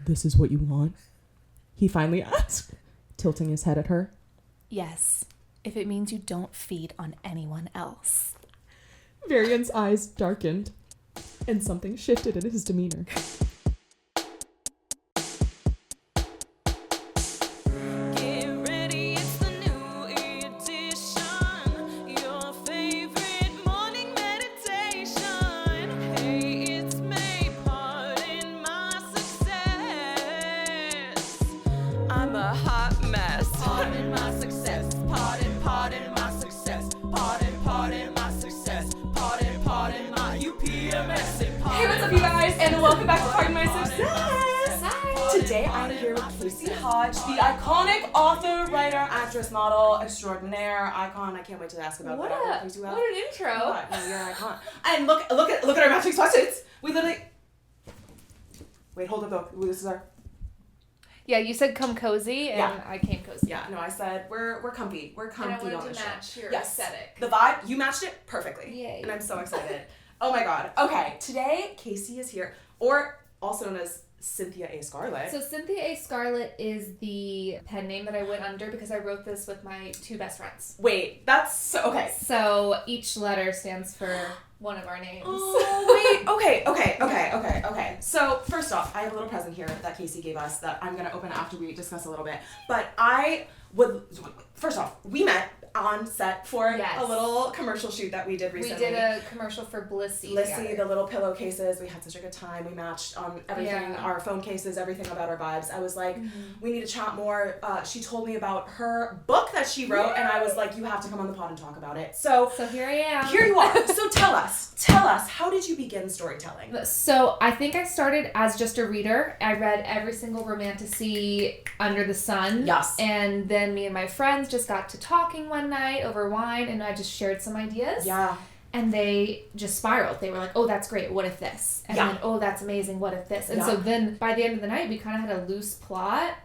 This is what you want? He finally asked, tilting his head at her. Yes, if it means you don't feed on anyone else. Varian's eyes darkened, and something shifted in his demeanor. Hodge, the iconic author, writer, actress, model, extraordinaire, icon. I can't wait to ask about what that. What an intro! What? No, you're an icon. And look at our matching sweatsuits. We literally. Wait, hold up though. This is our. Yeah, you said come cozy, and I came cozy. Yeah, no, I said we're comfy. We're comfy and I on wanted the to match show. your aesthetic. The vibe, you matched it perfectly. Yay! And I'm so excited. Oh my god. Okay, today Casey is here, or also known as Cynthia A. Scarlett. So Cynthia A. Scarlett is the pen name that I went under because I wrote this with my two best friends. Wait, that's so okay. So each letter stands for one of our names. Oh, wait. Okay. So first off, I have a little present here that Casey gave us that I'm going to open after we discuss a little bit. But first off, we met on set for a little commercial shoot that we did recently. We did a commercial for Blissy. The little pillowcases. We had such a good time. We matched on everything, our phone cases, everything about our vibes. I was like, we need to chat more. She told me about her book that she wrote, and I was like, you have to come on the pod and talk about it. So here I am. Here you are. So tell us, how did you begin storytelling? So I think I started as just a reader. I read every single Romantasy under the sun. Yes. And then me and my friends just got to talking one night over wine, and I just shared some ideas. Yeah. And they just spiraled. They were like, oh, that's great. What if this? And then, oh, that's amazing. What if this? And so then by the end of the night, we kind of had a loose plot.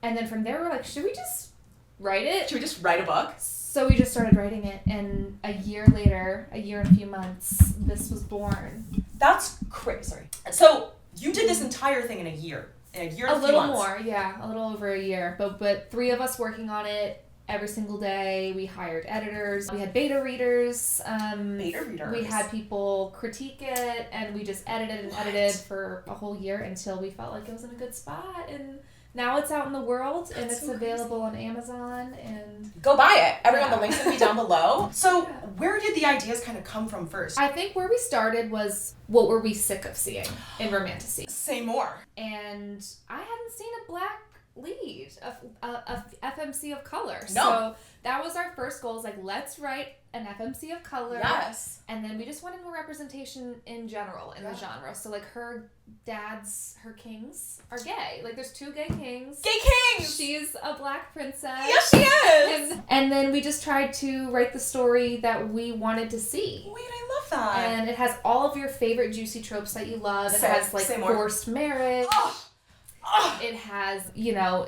And then from there, we're like, should we just write it? Should we just write a book? So we just started writing it. And a year later, a year and a few months, this was born. That's crazy. Sorry. So you did this entire thing in a year. In a year and a few months. More, yeah. A little over a year. But three of us working on it. Every single day. We hired editors. We had beta readers. We had people critique it, and we just edited for a whole year until we felt like it was in a good spot. And now it's out in the world, and it's available on Amazon. And go buy it. Everyone, the link's gonna be down below. So where did the ideas kind of come from first? I think where we started was, what were we sick of seeing in Romantasy? Say more. And I hadn't seen a black lead of FMC of color. No. So that was our first goal, is like, let's write an FMC of color. Yes. And then we just wanted more representation in general in the genre. So like her kings are gay. Like there's two gay kings. Gay kings! She's a black princess. Yes, she is! And then we just tried to write the story that we wanted to see. Wait, I love that. And it has all of your favorite juicy tropes that you love. It has like forced marriage. It has,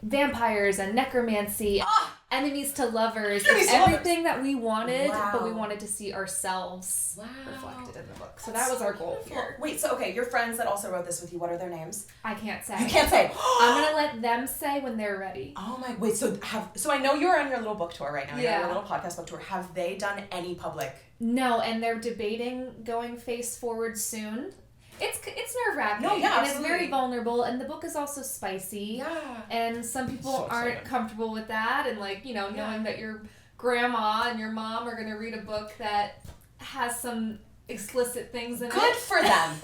vampires and necromancy, enemies to lovers, everything that we wanted, but we wanted to see ourselves reflected in the book. So that was our goal here. Wait, so your friends that also wrote this with you, what are their names? I can't say. You can't say. I'm gonna let them say when they're ready. Oh my, wait, so I know you're on your little book tour right now. Yeah. You're on your little podcast book tour. Have they done any public? No, and they're debating going face forward soon. It's nerve-wracking. No, yeah, and absolutely. It's very vulnerable, and the book is also spicy. Yeah. And some people aren't comfortable with that, and knowing that your grandma and your mom are going to read a book that has some explicit things in it. Good for them.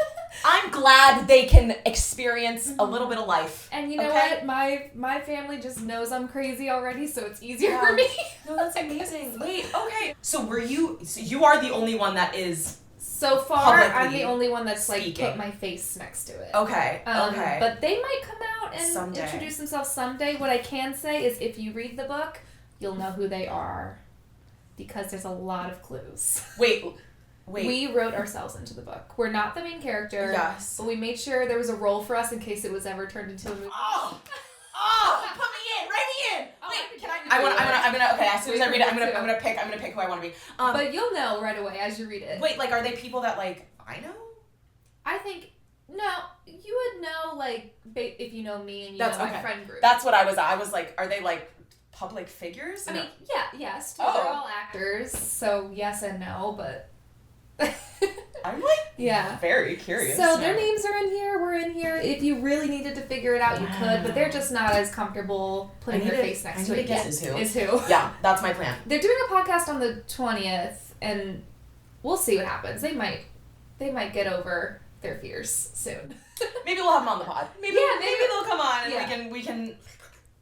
I'm glad they can experience a little bit of life. And you know what? My family just knows I'm crazy already, so it's easier for me. No, that's amazing. Wait, okay. So you are the only one that is... So far, I'm the only one that's speaking. put my face next to it. Okay. But they might come out and someday. Introduce themselves someday. What I can say is, if you read the book, you'll know who they are, because there's a lot of clues. Wait. We wrote ourselves into the book. We're not the main character. Yes. But we made sure there was a role for us in case it was ever turned into a movie. Oh, put me in, write me in. Wait, can I'm gonna. Okay, as soon as I read it, I'm gonna pick who I want to be. But you'll know right away as you read it. Wait, are they people that I know? I think No, you would know, like, if you know me and you know my friend group. That's what I was like, are they, like, public figures? I mean, yes. Oh. They're all actors, so yes and no, but... I'm, like, very curious. So their names are in here, we're in here. If you really needed to figure it out, you could, but they're just not as comfortable putting their face next to it yet. Is who. Is who. Yeah, that's my plan. They're doing a podcast on the 20th, and we'll see what happens. They might get over their fears soon. Maybe we'll have them on the pod. Maybe they'll come on and we can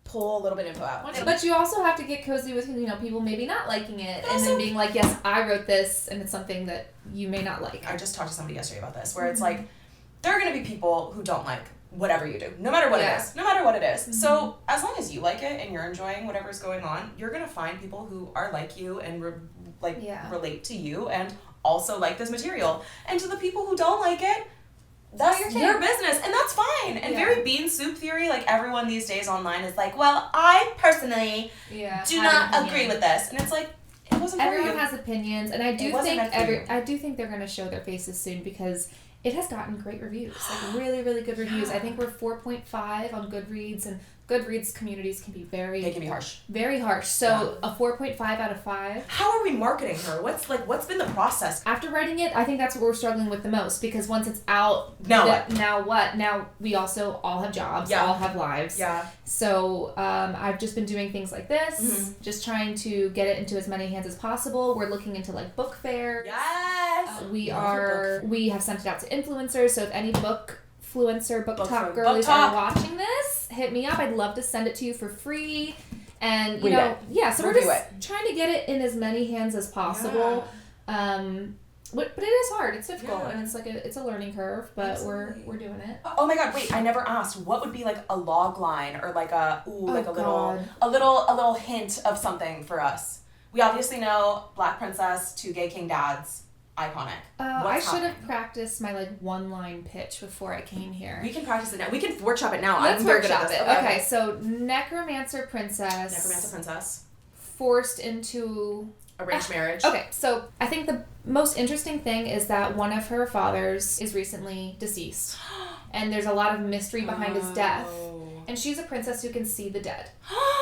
pull a little bit of info out. But you also have to get cozy with, people maybe not liking it and then being like, yes, I wrote this and it's something that you may not like. I just talked to somebody yesterday about this where it's like, there are going to be people who don't like whatever you do, no matter what it is. No matter what it is. Mm-hmm. So as long as you like it and you're enjoying whatever's going on, you're going to find people who are like you and relate to you and also like this material. And to the people who don't like it, that's your business, and that's fine. And very bean soup theory, like everyone these days online is like, well, I personally do not agree with this, and it's like, it wasn't for you. Everyone has opinions, and I do think they're gonna show their faces soon because it has gotten great reviews, like really, really good reviews. I think we're 4.5 on Goodreads, and Goodreads communities can be they can be harsh. Very harsh. So a 4.5 out of 5. How are we marketing her? What's been the process? After writing it, I think that's what we're struggling with the most because once it's out, Now what? Now we also all have jobs, all have lives. Yeah. So I've just been doing things like this, just trying to get it into as many hands as possible. We're looking into like book fairs. Yes. We have sent it out to influencers. So if any book talk girlies are watching this, hit me up. I'd love to send it to you for free. And so we're just trying to get it in as many hands as possible. But it is hard. It's difficult, and it's a learning curve. But we're doing it. Oh my god! Wait, I never asked. What would be like a log line or like a little hint of something for us? We obviously know Black Princess, 2 gay king dads. Iconic. I should have practiced my one-line pitch before I came here. We can practice it now. We can workshop it now. Let's workshop it. Okay, so Necromancer Princess. Forced into arranged marriage. Okay, so I think the most interesting thing is that one of her fathers is recently deceased, and there's a lot of mystery behind his death. And she's a princess who can see the dead,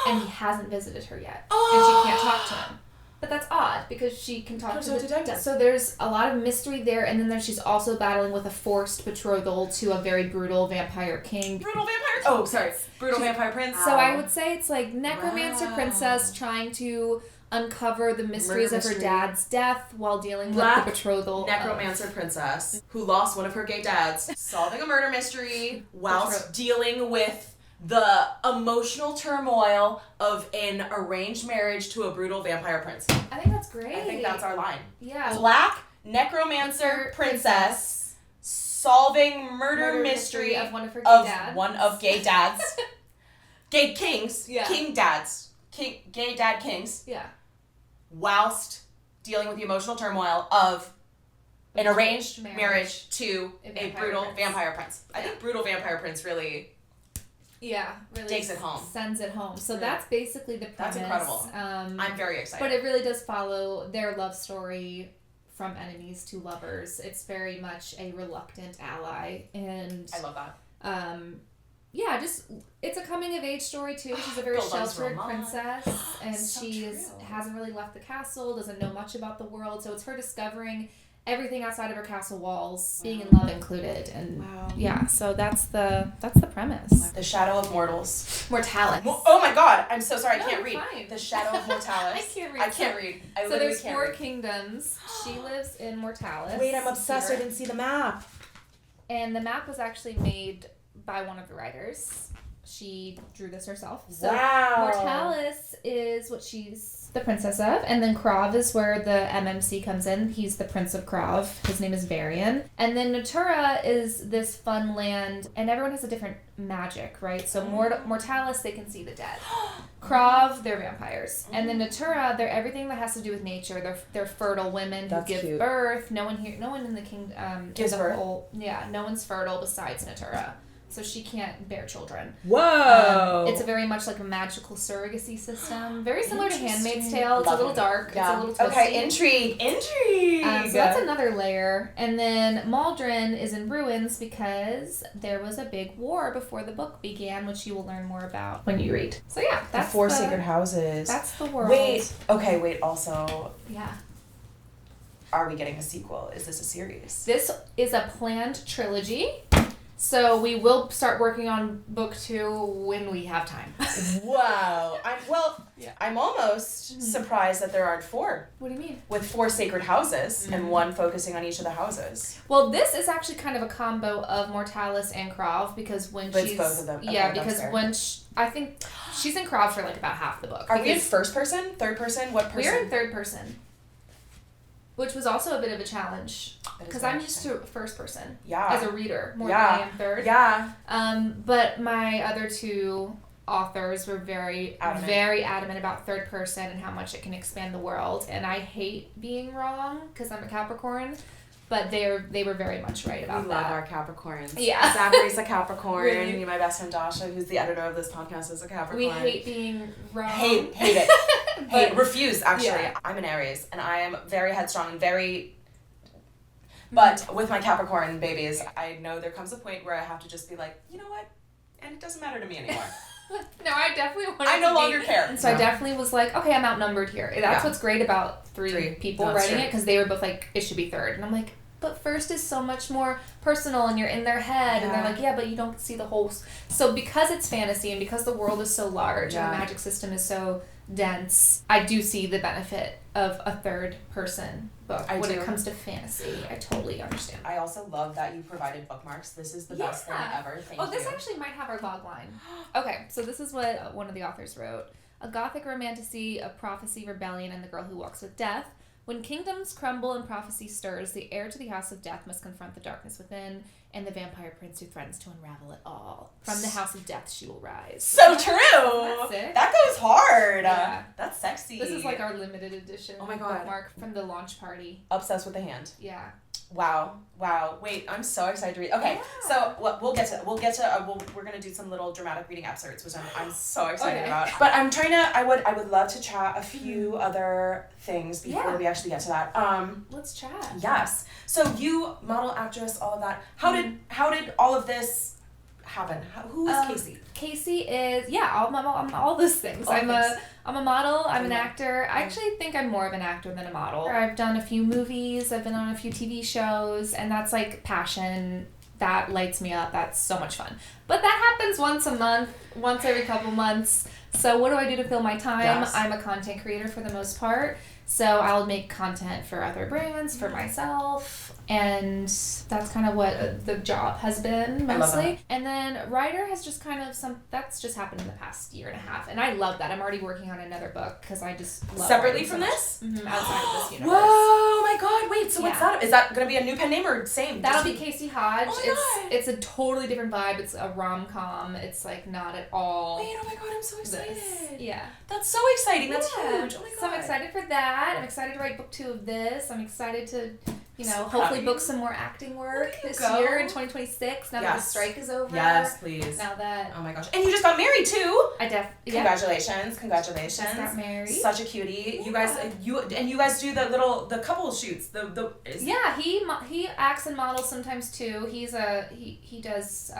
and he hasn't visited her yet, and she can't talk to him. But that's odd because she can talk to the dead. So there's a lot of mystery there, and then she's also battling with a forced betrothal to a very brutal vampire king. Brutal vampire prince. So I would say it's like Necromancer Princess trying to uncover the mysteries of her dad's death while dealing with the betrothal. Necromancer Princess who lost one of her gay dads, solving a murder mystery whilst dealing with the emotional turmoil of an arranged marriage to a brutal vampire prince. I think that's great. I think that's our line. Yeah. Black Necromancer Princess solving murder mystery of one of her gay dads. Gay kings. Yeah. King dads. Gay dad kings. Yeah. Whilst dealing with the emotional turmoil of an arranged marriage to a brutal vampire prince. I think brutal vampire prince really takes it home. Sends it home. So that's basically the premise. That's incredible. I'm very excited. But it really does follow their love story from enemies to lovers. It's very much a reluctant ally. And I love that. It's a coming of age story too. She's a very sheltered princess, and hasn't really left the castle, doesn't know much about the world. So it's her discovering everything outside of her castle walls, being in love included, and so that's the premise. The Shadow of Mortalis. Oh my god, I'm so sorry, I can't read. Fine. The Shadow of Mortalis. I can't read. So there's 4 kingdoms. She lives in Mortalis. Wait, I'm obsessed. I didn't see the map. And the map was actually made by one of the writers. She drew this herself. So Mortalis is what she's the princess of, and then Krav is where the MMC comes in. He's the Prince of Krav. His name is Varian. And then Natura is this fun land, and everyone has a different magic, right? So Mortalis, they can see the dead. Krav, they're vampires. And then Natura, they're everything that has to do with nature. They're fertile women who give birth. No one in the kingdom gives birth. no one's fertile besides Natura. so she can't bear children. Whoa! It's a very much like a magical surrogacy system. Very similar to Handmaid's Tale. It's a little dark. Yeah. It's a little twisty. Okay, intrigue. So that's another layer. And then Maldron is in ruins because there was a big war before the book began, which you will learn more about when you read. So yeah, that's the 4 sacred houses. That's the world. Wait, also... Yeah. Are we getting a sequel? Is this a series? This is a planned trilogy. So we will start working on book 2 when we have time. Wow. I'm almost surprised that there aren't 4. What do you mean? With 4 sacred houses and one focusing on each of the houses. Well, this is actually kind of a combo of Mortalis and Krav because when she's... It's both of them. Okay, yeah, because when I think she's in Krav for like about half the book. Are we in first person? Third person? What person? We're in third person. Which was also a bit of a challenge because I'm used to first person as a reader more than I am third. Yeah. But my other 2 authors were very adamant about third person and how much it can expand the world. And I hate being wrong because I'm a Capricorn. But they were very much right about that. We love our Capricorns. Yeah. Zachary's a Capricorn. Really? My best friend Dasha, who's the editor of this podcast, is a Capricorn. We hate being wrong. Hate it. Refuse, actually. Yeah. I'm an Aries, and I am very headstrong and very... But with my Capricorn babies, I know there comes a point where I have to just be like, you know what? And it doesn't matter to me anymore. No, I definitely wanted I no longer care. And so I definitely was like, okay, I'm outnumbered here. That's what's great about three people writing it, because they were both like, it should be third. And I'm like, but first is so much more personal and you're in their head. And they're like, yeah, but you don't see the whole... So because it's fantasy and because the world is so large and the magic system is so dense, I do see the benefit of a third person book when it comes to fantasy. I totally understand. I also love that you provided bookmarks. This is the best thing ever. Thank you. This actually might have our log line. Okay, so this is what one of the authors wrote. A gothic romantasy of prophecy, rebellion, and the girl who walks with death. When kingdoms crumble and prophecy stirs, the heir to the house of death must confront the darkness within, and the vampire prince who threatens to unravel it all. From the house of death she will rise. So true! That's it. That goes hard! Yeah. That's sexy. This is like our limited edition bookmark from the launch party. Obsessed with the hand. Yeah. Wow. Wait, I'm so excited to read. Okay, so we're gonna do some little dramatic reading excerpts, which I'm so excited about. But I would love to chat a few other things before we actually get to that. Let's chat. Yes. So you, model, actress, all of that. How did all of this happen? Who is Casey? Casey is I'm all those things. I'm a model, I'm an actor. I actually think I'm more of an actor than a model. I've done a few movies, I've been on a few TV shows, and that's like passion. That lights me up. That's so much fun. But that happens once a month, once every couple months. So what do I do to fill my time? Yes. I'm a content creator for the most part. So I'll make content for other brands, for myself, and that's kind of what the job has been mostly. And then writer has just kind of that's just happened in the past year and a half, and I love that. I'm already working on another book because I just love separately from this? Mm-hmm, outside of this universe. Whoa, my God! Wait, so what's that? Is that gonna be a new pen name or same? That'll be Casey Hodge. Oh my God. It's a totally different vibe. It's a rom-com. It's like not at all. Wait, oh my God! I'm so excited. Yeah, that's so exciting. That's huge. Oh my God! So I'm excited for that. I'm excited to write book 2 of this. I'm excited to, hopefully book some more acting work this year in 2026. Now that the strike is over. Yes, please. Now that. Oh my gosh! And you just got married too. Congratulations! Congratulations! Just got married. Such a cutie. Yeah. You guys do the couple shoots. He acts and models sometimes too. He does.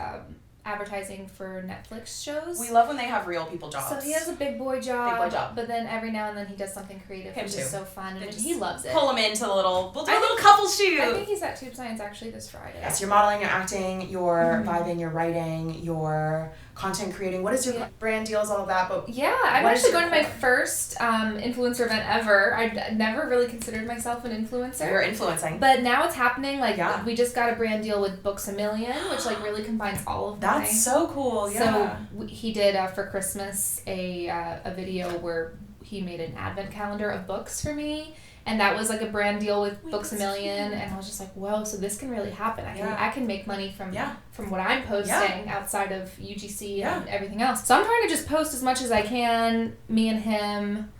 Advertising for Netflix shows. We love when they have real people jobs. So he has a big boy job. But then every now and then he does something creative, which is so fun, and he loves it. Pull him into we'll do a little couple shoot. I think he's at Tube Science actually this Friday. Yes, you're modeling, you're acting, you're vibing, you're writing, you're content creating. What is your brand deals, all of that? But I'm actually going to my first influencer event ever. I'd never really considered myself an influencer. You're influencing. But now it's happening. We just got a brand deal with Books A Million, which really combines all of that. That's so cool. Yeah. So he did for Christmas a video where he made an advent calendar of books for me. And that was like a brand deal with Books A Million, and I was just like, whoa, so this can really happen. I can make money from what I'm posting outside of UGC and everything else. So I'm trying to just post as much as I can, me and him,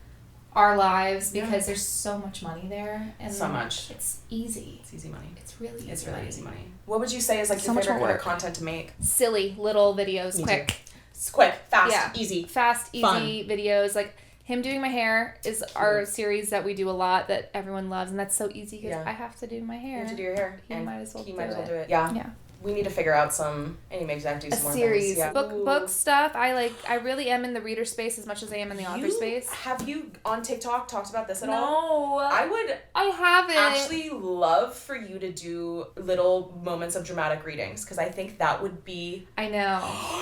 our lives because there's so much money there. And so much. It's easy. It's easy money. It's really easy. It's really easy money. What would you say is like so your favorite much kind of content to make? Silly little videos, Me quick. Too. It's quick, fast, easy. Fast, easy fun. videos. Like him doing my hair is our series that we do a lot that everyone loves, and that's so easy because I have to do my hair. You have to do your hair. He might as well do it. Yeah. We need to figure out some. And he makes Zach do some more series. things. Yeah. Book stuff. I really am in the reader space as much as I am in the author space. Have you on TikTok talked about this at No. all? I haven't. actually love for you to do little moments of dramatic readings because I think that would be. I know.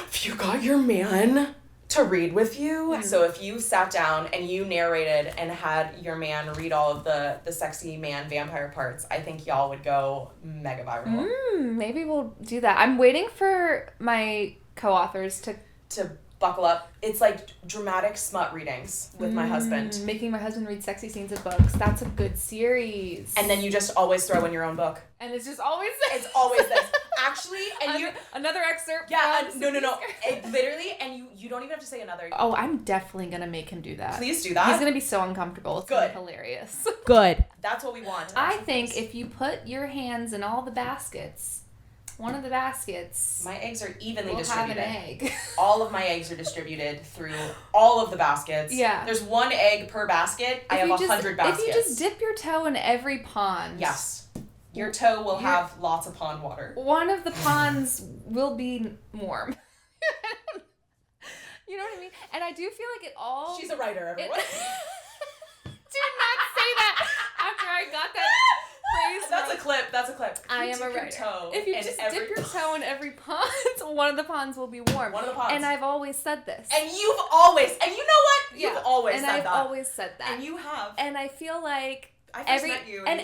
If you got your man to read with you. So if you sat down and you narrated and had your man read all of the sexy man vampire parts, I think y'all would go mega viral. Maybe we'll do that. I'm waiting for my co-authors to buckle up. It's like dramatic smut readings with my husband. Making my husband read sexy scenes of books. That's a good series. And then you just always throw in your own book. And it's just always this. It's always this. Actually, and you're... Another excerpt. Yeah, no. It literally, and you don't even have to say another. Oh, I'm definitely going to make him do that. Please do that. He's going to be so uncomfortable. It's Good. Hilarious. Good. That's what we want. I think if you put your hands in all the baskets, one of the baskets... My eggs are evenly will distributed. have an egg. All of my eggs are distributed through all of the baskets. Yeah. There's one egg per basket. I have 100 baskets. If you just dip your toe in every pond... Yes. Your toe will have lots of pond water. One of the ponds will be warm. You know what I mean? And I do feel like it all... She's a writer, everyone. Do not say that after I got that phrase. That's a clip. I am a writer. If you just dip your toe in every pond, one of the ponds will be warm. One of the ponds. And I've always said this. And you know what? You've always said that. And I've always said that. And you have. And I feel like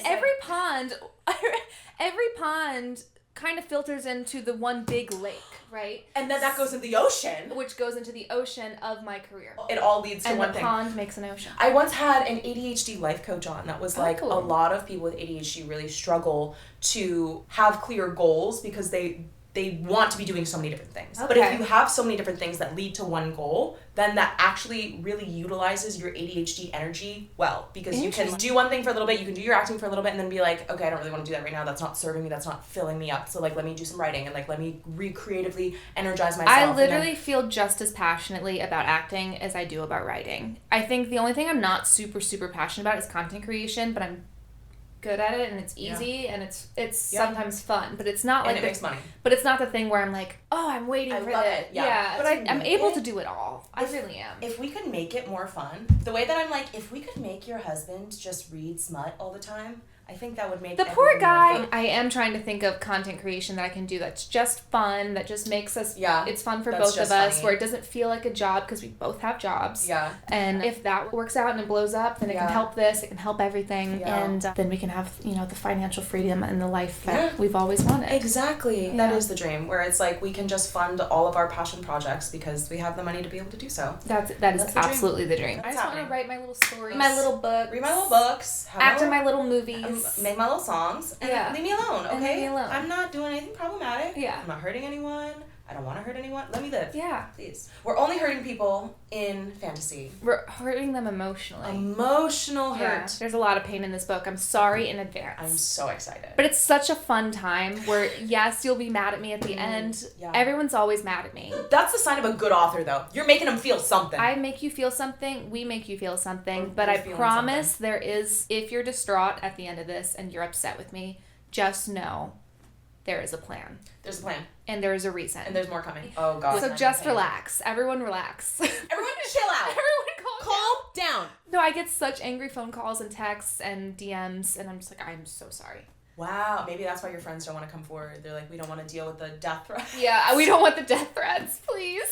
every pond kind of filters into the one big lake, right? And then that goes into the ocean. Which goes into the ocean of my career. It all leads to one thing. And the pond makes an ocean. I once had an ADHD life coach on that was like, cool. A lot of people with ADHD really struggle to have clear goals because they want to be doing so many different things. Okay. But if you have so many different things that lead to one goal, then that actually really utilizes your ADHD energy well. Because you can do one thing for a little bit, you can do your acting for a little bit, and then be like, okay, I don't really want to do that right now. That's not serving me. That's not filling me up. So like, let me do some writing and like, let me creatively energize myself. I literally feel just as passionately about acting as I do about writing. I think the only thing I'm not super, super passionate about is content creation, but I'm good at it and it's easy and it's sometimes fun, but it's not like it makes money. But it's not the thing where I'm like, oh, I'm waiting for love it. Yeah, but I'm able to do it all. I really am. If we could make it more fun, the way that I'm like, if we could make your husband just read smut all the time, I think that would make the poor guy. I am trying to think of content creation that I can do that's just fun, that just makes us. Yeah, it's fun for both of us, where it doesn't feel like a job because we both have jobs. Yeah, and if that works out and it blows up, then it can help this. It can help everything, and then we can have the financial freedom and the life that we've always wanted. Exactly, that is the dream. Where it's like we can just fund all of our passion projects because we have the money to be able to do so. That is absolutely the dream. I just want to write my little stories, my little books, read my little books, act in my little movies. Make my little songs and leave me alone, okay? And leave me alone. I'm not doing anything problematic. Yeah. I'm not hurting anyone. I don't want to hurt anyone. Let me live. Yeah. Please. We're only hurting people in fantasy. We're hurting them emotionally. Emotional hurt. Yeah. There's a lot of pain in this book. I'm sorry in advance. I'm so excited. But it's such a fun time where, yes, you'll be mad at me at the end. Yeah. Everyone's always mad at me. That's the sign of a good author, though. You're making them feel something. I make you feel something. We make you feel something. But I promise there is, if you're distraught at the end of this and you're upset with me, just know there is a plan. There's a plan. And there is a reason. And there's more coming. Oh, God. So just relax. Everyone relax. Everyone chill out. Everyone calm down. No, I get such angry phone calls and texts and DMs, and I'm just like, I'm so sorry. Wow. Maybe that's why your friends don't want to come forward. They're like, we don't want to deal with the death threats. Yeah, we don't want the death threats, please.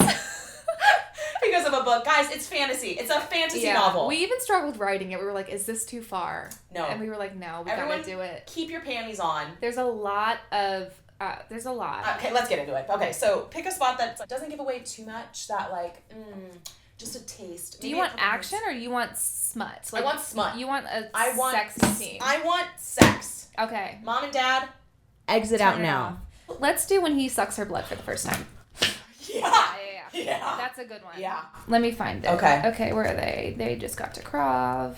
Because of a book. Guys, it's fantasy. It's a fantasy novel. We even struggled writing it. We were like, is this too far? No. And we were like, no, we gotta do it. Keep your panties on. There's a lot. Okay, let's get into it. Okay, so pick a spot that doesn't give away too much, that like, just a taste. Do you want action or you want smut? Like, I want smut. You want sexy scene. I want sex. Okay. Mom and Dad, exit out now. Let's do when he sucks her blood for the first time. Yeah. Yeah. That's a good one. Yeah. Let me find it. Okay, where are they? They just got to Krav.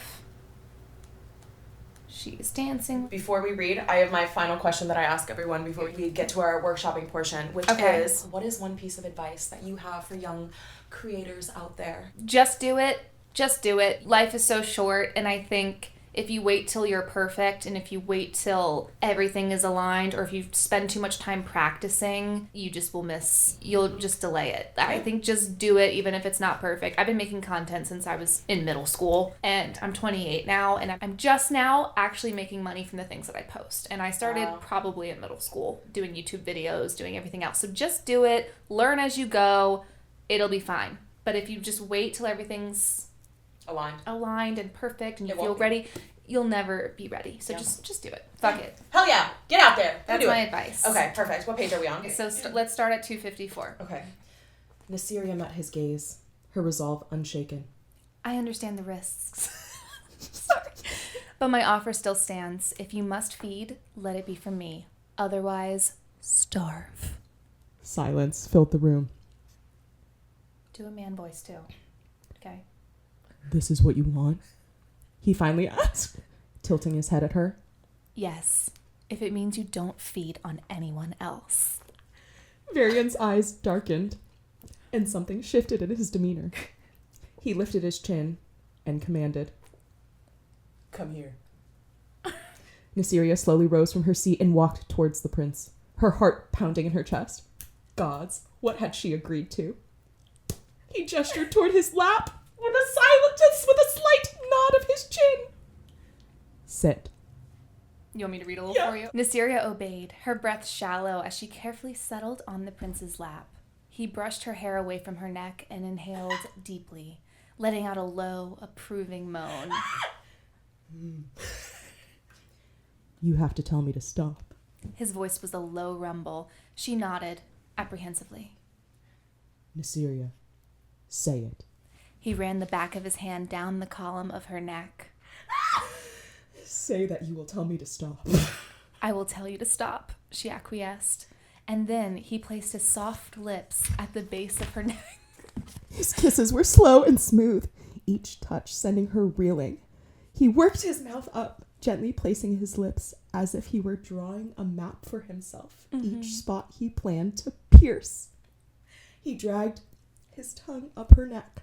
She's dancing. Before we read, I have my final question that I ask everyone before we get to our workshopping portion, which is, what is one piece of advice that you have for young creators out there? Just do it. Just do it. Life is so short, and I think if you wait till you're perfect and if you wait till everything is aligned, or if you spend too much time practicing, you just will miss. You'll just delay it. I think just do it even if it's not perfect. I've been making content since I was in middle school, and I'm 28 now, and I'm just now actually making money from the things that I post. And I started probably in middle school doing YouTube videos, doing everything else. So just do it. Learn as you go. It'll be fine. But if you just wait till everything's aligned and perfect and you feel ready, you'll never be ready. So just do it. Fuck it. Hell yeah. Get out there. That's my advice. Okay, perfect. What page are we on? So let's start at 254. Okay. Nysaria met his gaze, her resolve unshaken. I understand the risks. Sorry. But my offer still stands. If you must feed, let it be from me. Otherwise, starve. Silence filled the room. Do a man voice too. Okay. This is what you want? He finally asked, tilting his head at her. Yes, if it means you don't feed on anyone else. Varian's eyes darkened, and something shifted in his demeanor. He lifted his chin and commanded, "Come here." Nysaria slowly rose from her seat and walked towards the prince, her heart pounding in her chest. Gods, what had she agreed to? He gestured toward his lap with a slight nod of his chin. Sit. You want me to read a little for you? Nysaria obeyed, her breath shallow as she carefully settled on the prince's lap. He brushed her hair away from her neck and inhaled deeply, letting out a low, approving moan. You have to tell me to stop. His voice was a low rumble. She nodded, apprehensively. Nysaria, say it. He ran the back of his hand down the column of her neck. Say that you will tell me to stop. I will tell you to stop, she acquiesced. And then he placed his soft lips at the base of her neck. His kisses were slow and smooth, each touch sending her reeling. He worked his mouth up, gently placing his lips as if he were drawing a map for himself, each spot he planned to pierce. He dragged his tongue up her neck,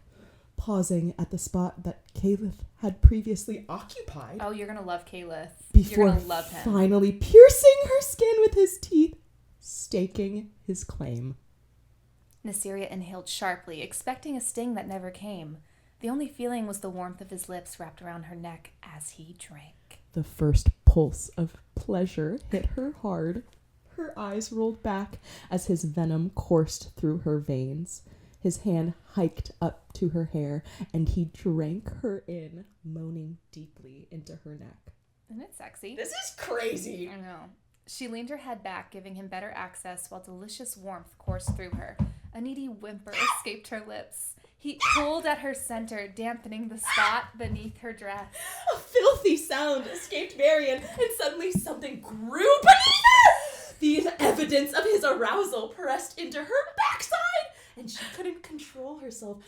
pausing at the spot that Caliph had previously occupied. Oh, you're going to love Caliph. Before you're going to love him. Finally piercing her skin with his teeth, staking his claim. Nysaria inhaled sharply, expecting a sting that never came. The only feeling was the warmth of his lips wrapped around her neck as he drank. The first pulse of pleasure hit her hard. Her eyes rolled back as his venom coursed through her veins. His hand hiked up to her hair, and he drank her in, moaning deeply into her neck. Isn't it sexy? This is crazy. I know. She leaned her head back, giving him better access while delicious warmth coursed through her. A needy whimper escaped her lips. He pulled at her center, dampening the spot beneath her dress. A filthy sound escaped Varian, and suddenly something grew beneath her. The evidence of his arousal pressed into her backside, and she couldn't control herself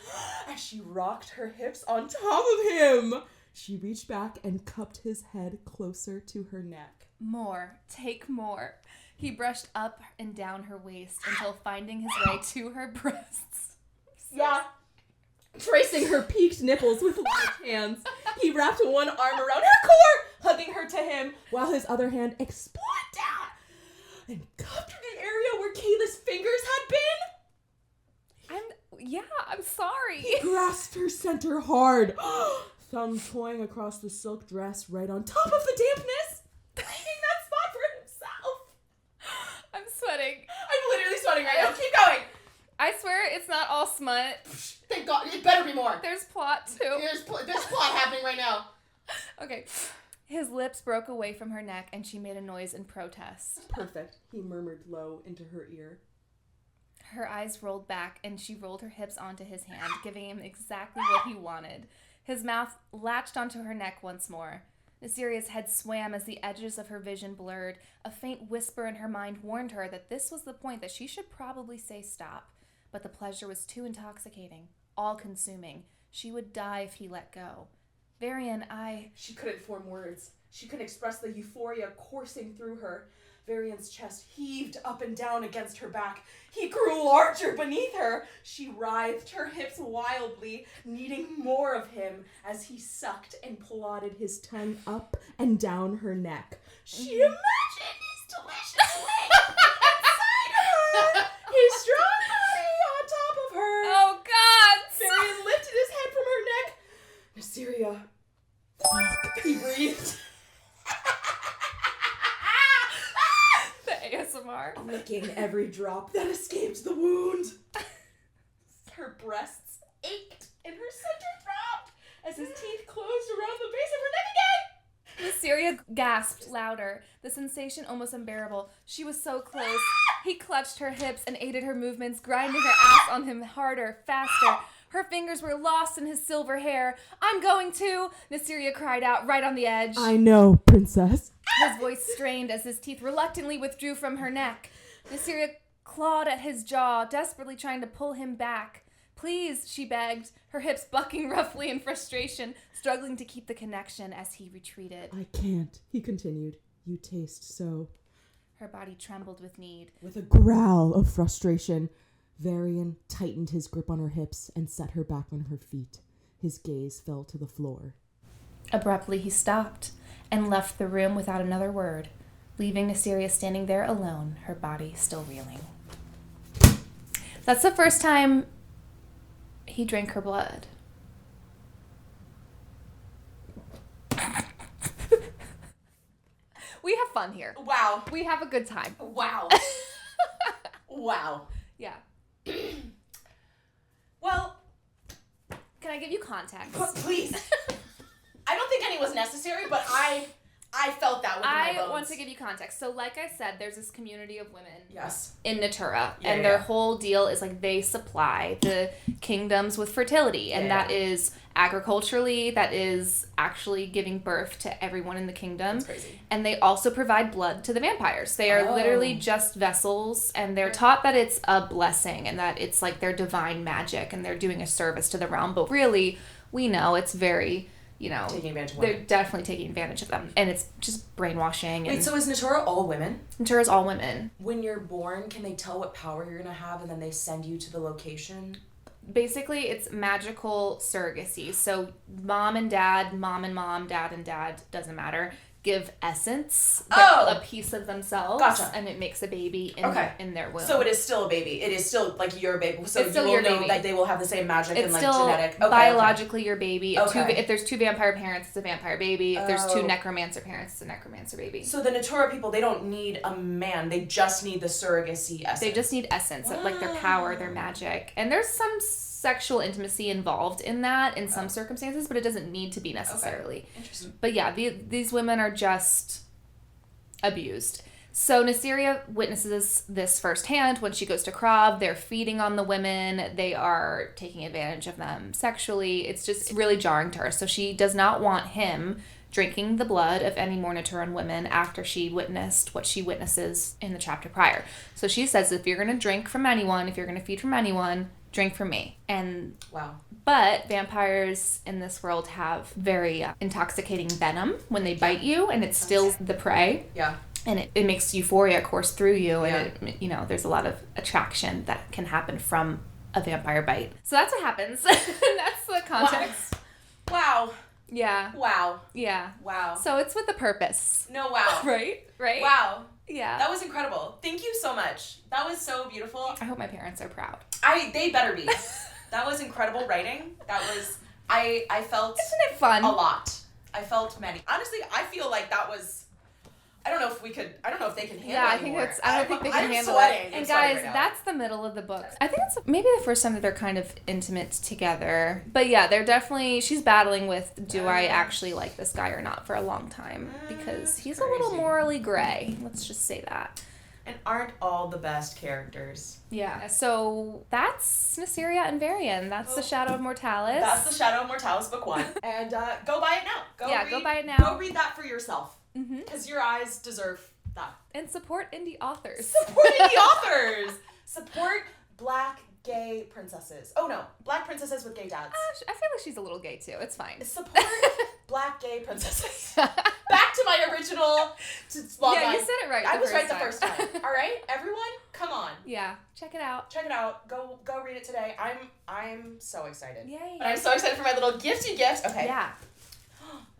as she rocked her hips on top of him. She reached back and cupped his head closer to her neck. More. Take more. He brushed up and down her waist until finding his way to her breasts. Yeah. Tracing her peaked nipples with large hands, he wrapped one arm around her core, hugging her to him, while his other hand explored down and cupped the area where Kayla's fingers had been. I'm sorry. He grasped her center hard, thumb toying across the silk dress right on top of the dampness, claiming that spot for himself. I'm sweating. I'm literally sweating right now. Keep going. I swear it's not all smut. Thank God. It better be more. There's plot, too. There's plot happening right now. Okay. His lips broke away from her neck, and she made a noise in protest. Perfect, he murmured low into her ear. Her eyes rolled back, and she rolled her hips onto his hand, giving him exactly what he wanted. His mouth latched onto her neck once more. Nysaria's head swam as the edges of her vision blurred. A faint whisper in her mind warned her that this was the point that she should probably say stop. but the pleasure was too intoxicating, all-consuming. She would die if he let go. Varian, She couldn't form words. She couldn't express the euphoria coursing through her. Varian's chest heaved up and down against her back. He grew larger beneath her. She writhed her hips wildly, needing more of him as he sucked and plodded his tongue up and down her neck. She imagined his delicious legs inside of her, his strong body on top of her. Oh, God! Varian lifted his head from her neck. Nysteria. Fuck, he breathed. ASMR. Licking every drop that escaped the wound. Her breasts ached and her center throbbed as his teeth closed around the base of her neck again. Nysteria gasped louder, the sensation almost unbearable. She was so close. He clutched her hips and aided her movements, grinding her ass on him harder, faster. Her fingers were lost in his silver hair. I'm going to, Nysteria cried out, right on the edge. I know, princess. His voice strained as his teeth reluctantly withdrew from her neck. Nysteria clawed at his jaw, desperately trying to pull him back. Please, she begged, her hips bucking roughly in frustration, struggling to keep the connection as he retreated. I can't, he continued. You taste so. Her body trembled with need. With a growl of frustration, Varian tightened his grip on her hips and set her back on her feet. His gaze fell to the floor. Abruptly, he stopped and left the room without another word, leaving Nysteria standing there alone, her body still reeling. That's the first time he drank her blood. We have fun here. Wow. We have a good time. Wow. Wow. Yeah. Well, Can I give you context? please. I don't think any was necessary, but I felt that within my bones. I want to give you context. So like I said, there's this community of women Yes. in Natura, Yeah, and yeah. their whole deal is like they supply the kingdoms with fertility, and that is agriculturally, that is actually giving birth to everyone in the kingdom. That's crazy. And they also provide blood to the vampires. They are literally just vessels, and they're taught that it's a blessing and that it's like their divine magic and they're doing a service to the realm. But really, we know it's very, Taking advantage of they're women. definitely taking advantage of them. And it's just brainwashing. And Wait, so is Natura all women? Natura's all women. When you're born, can they tell what power you're going to have and then they send you to the location? Basically, it's magical surrogacy. So mom and mom, dad and dad, doesn't matter, give essence, a piece of themselves, and it makes a baby in their womb. So it is still a baby. It is still like your baby. So it's still you your will know baby. that they will have the same magic it's and like still genetic. biologically your baby. Okay. If there's two vampire parents, it's a vampire baby. If there's two necromancer parents, it's a necromancer baby. So the Natura people, they don't need a man. They just need the surrogacy essence. They just need essence, like their power, their magic. And there's some sexual intimacy involved in that in some circumstances, but it doesn't need to be necessarily. Okay. Interesting. But yeah, these women are just abused. So Nysteria witnesses this firsthand when she goes to Krav. They're feeding on the women. They are taking advantage of them sexually. It's just really jarring to her. So she does not want him drinking the blood of any more Naturan women after she witnessed what she witnesses in the chapter prior. So she says, if you're going to drink from anyone, if you're going to feed from anyone, drink from me. And wow. But vampires in this world have very intoxicating venom when they bite you, and it stills the prey. Yeah. And it makes euphoria course through you, and there's a lot of attraction that can happen from a vampire bite. So that's what happens. That's the context. Wow. Yeah. Wow. Yeah. Wow. So it's with a purpose. No, wow. Right? Wow. Yeah. That was incredible. Thank you so much. That was so beautiful. I hope my parents are proud. They better be. That was incredible writing. That was, I felt... Isn't it fun? A lot. I felt many. Honestly, I feel like that was... I don't know if they can handle it anymore. I don't think they can handle sweating. it. And I'm guys, right now. that's the middle of the book. I think it's maybe the first time that they're kind of intimate together. But yeah, they're definitely, she's battling with, do I actually like this guy or not for a long time? Because he's a little morally gray. Let's just say that. And aren't all the best characters. Yeah. So that's Nysteria and Varian. That's the Shadow of Mortalis. That's the Shadow of Mortalis book 1. And go buy it now. Go buy it now. Go read that for yourself. Because your eyes deserve that. And support indie authors. Support indie authors. Support Black gay princesses. Oh no, black princesses with gay dads. I feel like she's a little gay too. It's fine. Support black gay princesses. Back to my original log Yeah, line. you said it right. I was right the first time. All right, everyone, come on. Yeah, check it out. Check it out. Go read it today. I'm so excited. Yay. And I'm so excited for my little gifty gift. Okay. Yeah.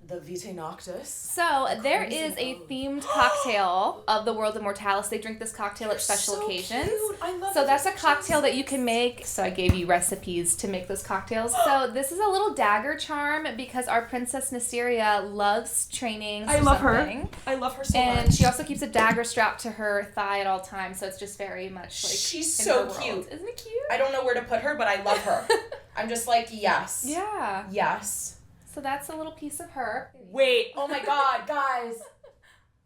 The Vitae Noctis. So there is a themed cocktail of the world of Mortalis. They drink this cocktail at special occasions. Cute. I love So that's a cocktail that you can make. So I gave you recipes to make those cocktails. So this is a little dagger charm because our Princess Nysteria loves training. I love her. I love her so much. And she also keeps a dagger strapped to her thigh at all times. So it's just very much like she's in so her world. cute. Isn't it cute? I don't know where to put her, but I love her. I'm just like, yes. Yeah. Yes. So that's a little piece of her. Wait, oh my god, guys.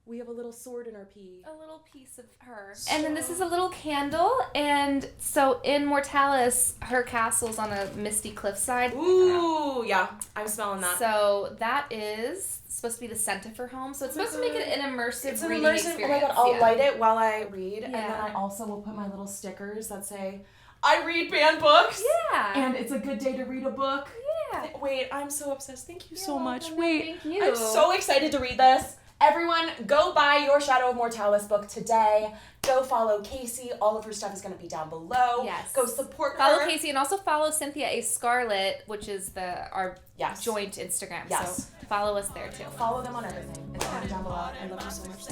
We have a little sword in our pee. A little piece of her. And then this is a little candle. And so in Mortalis, her castle's on a misty cliffside. Ooh, yeah. I'm smelling that. So that is supposed to be the scent of her home. So it's supposed to make it an immersive reading experience. Oh my god, I'll yeah. light it while I read. And then I also will put my little stickers that say, I read banned books. Yeah. And it's a good day to read a book. Yeah. Wait, I'm so obsessed. Thank you so You're much. welcome. Wait, Thank you. I'm so excited to read this. Everyone, go buy your Shadow of Mortalis book today. Go follow Casey. All of her stuff is going to be down below. Yes. Go support her. Follow Casey and also follow Cynthia A. Scarlett, which is our joint Instagram. Yes. So follow us there too. Follow them on everything. It's going to be down below. I love you so much.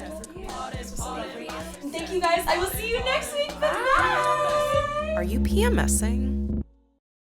This was so lovely. And thank you guys. I will see you next week. Bye. Are you PMSing?